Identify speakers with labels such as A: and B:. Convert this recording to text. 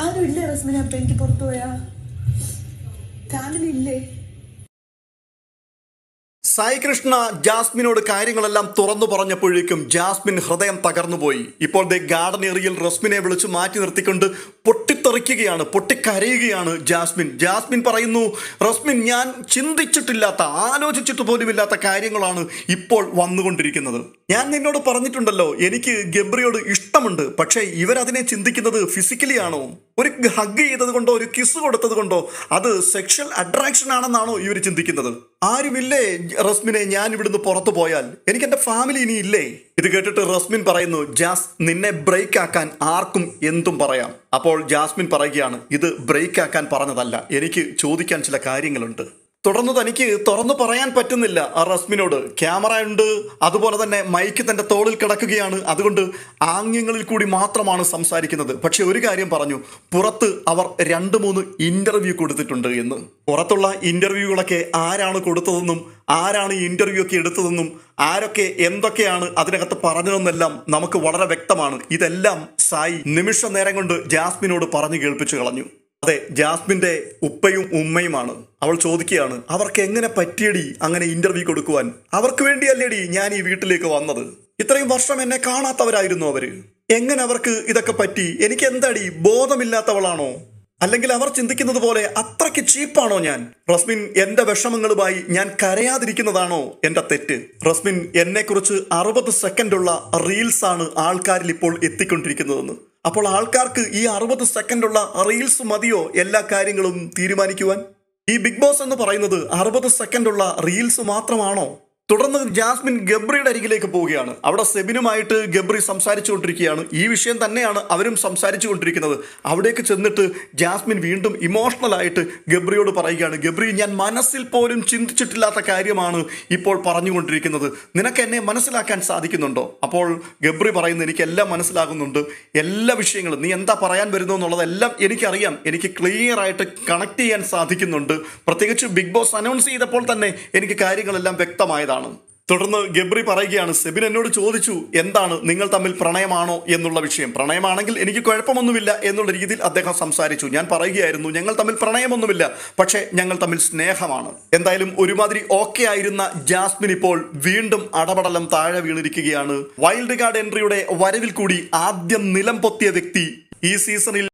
A: ആരും ഇല്ലേ റസ്മിനെ? അപ്പൊ എനിക്ക് പുറത്തു പോയാ ഫാമിലി ഇല്ലേ?
B: സായി കൃഷ്ണ ജാസ്മിനോട് കാര്യങ്ങളെല്ലാം തുറന്നു പറഞ്ഞപ്പോഴേക്കും ജാസ്മിൻ ഹൃദയം തകർന്നുപോയി. ഇപ്പോൾ ദേ ഗാർഡൻ ഏറിയയിൽ റസ്മിനെ വിളിച്ചു മാറ്റി നിർത്തിക്കൊണ്ട് പൊട്ടിത്തെറിക്കുകയാണ്, പൊട്ടിക്കരയുകയാണ് ജാസ്മിൻ പറയുന്നു, റസ്മിൻ, ഞാൻ ചിന്തിച്ചിട്ടില്ലാത്ത, ആലോചിച്ചിട്ട് പോലുമില്ലാത്ത കാര്യങ്ങളാണ് ഇപ്പോൾ വന്നുകൊണ്ടിരിക്കുന്നത്. ഞാൻ നിന്നോട് പറഞ്ഞിട്ടുണ്ടല്ലോ, എനിക്ക് ഗബ്രിയോട് ഇഷ്ടമുണ്ട്. പക്ഷേ ഇവരതിനെ ചിന്തിക്കുന്നത് ഫിസിക്കലി ആണോ? ഒരു ഹഗ് ചെയ്തത് കൊണ്ടോ ഒരു കിസ് കൊടുത്തത് കൊണ്ടോ അത് സെക്ഷൽ അട്രാക്ഷൻ ആണെന്നാണോ ഇവർ ചിന്തിക്കുന്നത്? ആരുമില്ലേ റസ്മിനെ, ഞാൻ ഇവിടുന്ന് പുറത്തു പോയാൽ എനിക്ക് എൻ്റെ ഫാമിലി ഇനി ഇല്ലേ? ഇത് കേട്ടിട്ട് റസ്മിൻ പറയുന്നു, ജാസ്, നിന്നെ ബ്രേക്ക് ആക്കാൻ ആർക്കും എന്തും പറയാം. അപ്പോൾ ജാസ്മിൻ പറയുകയാണ്, ഇത് ബ്രേക്ക് ആക്കാൻ പറഞ്ഞതല്ല, എനിക്ക് ചോദിക്കാൻ ചില കാര്യങ്ങളുണ്ട്. തുടർന്ന് തനിക്ക് തുറന്നു പറയാൻ പറ്റുന്നില്ല ആ റസ്മിനോട്. ക്യാമറ ഉണ്ട്, അതുപോലെ തന്നെ മൈക്ക് തന്റെ തോളിൽ കിടക്കുകയാണ്. അതുകൊണ്ട് ആംഗ്യങ്ങളിൽ കൂടി മാത്രമാണ് സംസാരിക്കുന്നത്. പക്ഷെ ഒരു കാര്യം പറഞ്ഞു, പുറത്ത് അവർ 2-3 ഇന്റർവ്യൂ കൊടുത്തിട്ടുണ്ട് എന്ന്. പുറത്തുള്ള ഇന്റർവ്യൂകളൊക്കെ ആരാണ് കൊടുത്തതെന്നും ആരാണ് ഈ ഇന്റർവ്യൂ ഒക്കെ എടുത്തതെന്നും ആരൊക്കെ എന്തൊക്കെയാണ് അതിനകത്ത് പറഞ്ഞതെന്നെല്ലാം നമുക്ക് വളരെ വ്യക്തമാണ്. ഇതെല്ലാം സായി നിമിഷ നേരം കൊണ്ട് ജാസ്മിനോട് പറഞ്ഞു കേൾപ്പിച്ചു കളഞ്ഞു. അതെ, ജാസ്മിന്റെ ഉപ്പയും ഉമ്മയുമാണ്. അവൾ ചോദിക്കുകയാണ്, അവർക്ക് എങ്ങനെ പറ്റിയടി അങ്ങനെ ഇന്റർവ്യൂ കൊടുക്കുവാൻ? അവർക്ക് വേണ്ടിയല്ലേടി ഞാൻ ഈ വീട്ടിലേക്ക് വന്നത്? ഇത്രയും വർഷം എന്നെ കാണാത്തവരായിരുന്നു അവര്. എങ്ങനെ അവർക്ക് ഇതൊക്കെ പറ്റി? എനിക്ക് എന്താടി, ബോധമില്ലാത്തവളാണോ? അല്ലെങ്കിൽ അവർ ചിന്തിക്കുന്നത് പോലെ അത്രയ്ക്ക് ചീപ്പാണോ ഞാൻ? റസ്മിൻ, എന്റെ വിഷമങ്ങളുമായി ഞാൻ കരയാതിരിക്കുന്നതാണോ എന്റെ തെറ്റ്? റസ്മിൻ, എന്നെക്കുറിച്ച് 60 സെക്കൻഡുള്ള റീൽസ് ആണ് ആൾക്കാരിൽ ഇപ്പോൾ എത്തിക്കൊണ്ടിരിക്കുന്നതെന്ന്. അപ്പോൾ ആൾക്കാർക്ക് ഈ 60 സെക്കൻഡുള്ള റീൽസ് മതിയോ എല്ലാ കാര്യങ്ങളും തീരുമാനിക്കുവാൻ? ഈ ബിഗ് ബോസ് എന്ന് പറയുന്നത് 60 സെക്കൻഡുള്ള റീൽസ് മാത്രമാണോ? തുടർന്ന് ജാസ്മിൻ ഗബ്രിയുടെ അരികിലേക്ക് പോവുകയാണ്. അവിടെ സെബിനുമായിട്ട് ഗബ്രി സംസാരിച്ചുകൊണ്ടിരിക്കുകയാണ്. ഈ വിഷയം തന്നെയാണ് അവരും സംസാരിച്ചു കൊണ്ടിരിക്കുന്നത്. അവിടേക്ക് ചെന്നിട്ട് ജാസ്മിൻ വീണ്ടും ഇമോഷണൽ ആയിട്ട് ഗബ്രിയോട് പറയുകയാണ്, ഗബ്രി, ഞാൻ മനസ്സിൽ പോലും ചിന്തിച്ചിട്ടില്ലാത്ത കാര്യമാണ് ഇപ്പോൾ പറഞ്ഞുകൊണ്ടിരിക്കുന്നത്. നിനക്ക് എന്നെ മനസ്സിലാക്കാൻ സാധിക്കുന്നുണ്ടോ? അപ്പോൾ ഗബ്രി പറയുന്നത്, എനിക്കെല്ലാം മനസ്സിലാകുന്നുണ്ട്, എല്ലാ വിഷയങ്ങളും നീ എന്താ പറയാൻ വരുന്നു എന്നുള്ളതെല്ലാം എനിക്കറിയാം, എനിക്ക് ക്ലിയർ ആയിട്ട് കണക്ട് ചെയ്യാൻ സാധിക്കുന്നുണ്ട്. പ്രത്യേകിച്ച് ബിഗ് ബോസ് അനൗൺസ് ചെയ്തപ്പോൾ തന്നെ എനിക്ക് കാര്യങ്ങളെല്ലാം വ്യക്തമായതാണ്. തുടർന്ന് ഗബ്രി പറയുകയാണ്, സെബിൻ എന്നോട് ചോദിച്ചു, എന്താണ് നിങ്ങൾ തമ്മിൽ പ്രണയമാണോ എന്നുള്ള വിഷയം. പ്രണയമാണെങ്കിൽ എനിക്ക് കുഴപ്പമൊന്നുമില്ല എന്നുള്ള രീതിയിൽ അദ്ദേഹം സംസാരിച്ചു. ഞാൻ പറയുകയായിരുന്നു, ഞങ്ങൾ തമ്മിൽ പ്രണയമൊന്നുമില്ല, പക്ഷേ ഞങ്ങൾ തമ്മിൽ സ്നേഹമാണ്. എന്തായാലും ഒരുമാതിരി ഓക്കെ ആയിരുന്ന ജാസ്മിൻ ഇപ്പോൾ വീണ്ടും അടപടലം താഴെ വീണിരിക്കുകയാണ്. വൈൽഡ് കാർഡ് എൻട്രിയുടെ വരവിൽ കൂടി ആദ്യം നിലം പൊത്തിയ വ്യക്തി ഈ സീസണിൽ